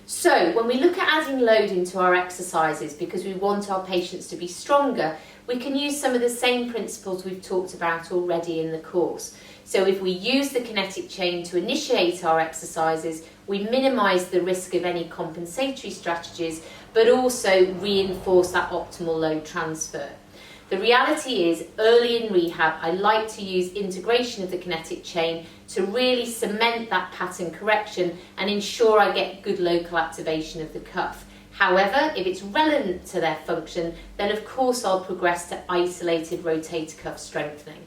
So when we look at adding load into our exercises because we want our patients to be stronger, we can use some of the same principles we've talked about already in the course. So if we use the kinetic chain to initiate our exercises, we minimise the risk of any compensatory strategies, but also reinforce that optimal load transfer. The reality is, early in rehab, I like to use integration of the kinetic chain to really cement that pattern correction and ensure I get good local activation of the cuff. However, if it's relevant to their function, then of course I'll progress to isolated rotator cuff strengthening.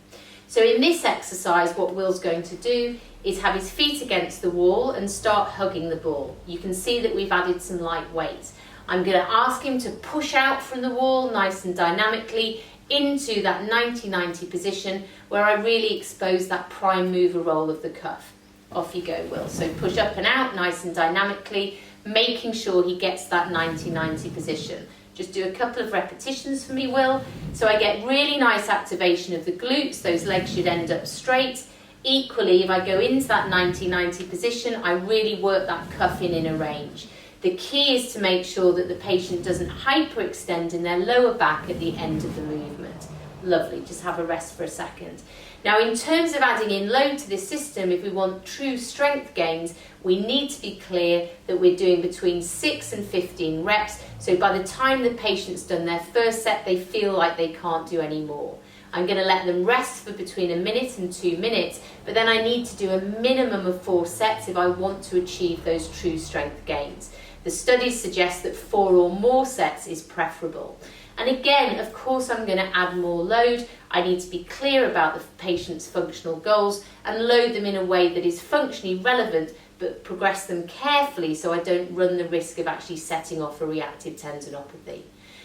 So in this exercise, what Will's going to do is have his feet against the wall and start hugging the ball. You can see that we've added some light weight. I'm going to ask him to push out from the wall nice and dynamically into that 90-90 position where I really expose that prime mover roll of the cuff. Off you go, Will. So push up and out nice and dynamically, making sure he gets that 90-90 position. Just do a couple of repetitions for me, Will. So I get really nice activation of the glutes, those legs should end up straight. Equally, if I go into that 90-90 position, I really work that cuff in a range. The key is to make sure that the patient doesn't hyperextend in their lower back at the end of the movement. Lovely, just have a rest for a second. Now, in terms of adding in load to this system, if we want true strength gains, we need to be clear that we're doing between 6 and 15 reps. So by the time the patient's done their first set, they feel like they can't do any more. I'm going to let them rest for between 1 minute and 2 minutes, but then I need to do a minimum of 4 sets if I want to achieve those true strength gains. The studies suggest that 4 or more sets is preferable. And again, of course, I'm going to add more load. I need to be clear about the patient's functional goals and load them in a way that is functionally relevant, but progress them carefully so I don't run the risk of actually setting off a reactive tendinopathy.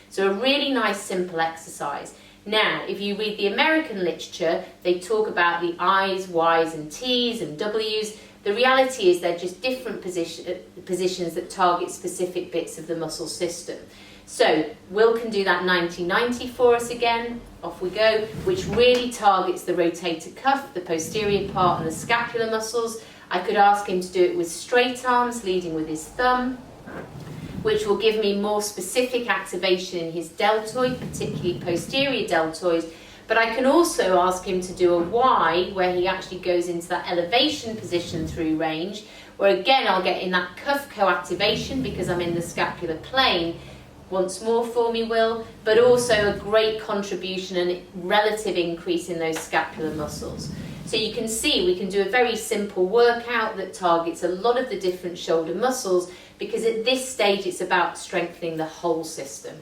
So a really nice simple exercise. Now, if you read the American literature, they talk about the I's, Y's and T's and W's. The reality is they're just different positions that target specific bits of the muscle system. So Will can do that 90-90 for us again. Off we go, which really targets the rotator cuff, the posterior part and the scapular muscles. I could ask him to do it with straight arms, leading with his thumb, which will give me more specific activation in his deltoid, particularly posterior deltoid. But I can also ask him to do a Y, where he actually goes into that elevation position through range, where again I'll get in that cuff co-activation because I'm in the scapular plane. Once more for me, Will, but also a great contribution and relative increase in those scapular muscles. So you can see we can do a very simple workout that targets a lot of the different shoulder muscles because at this stage it's about strengthening the whole system.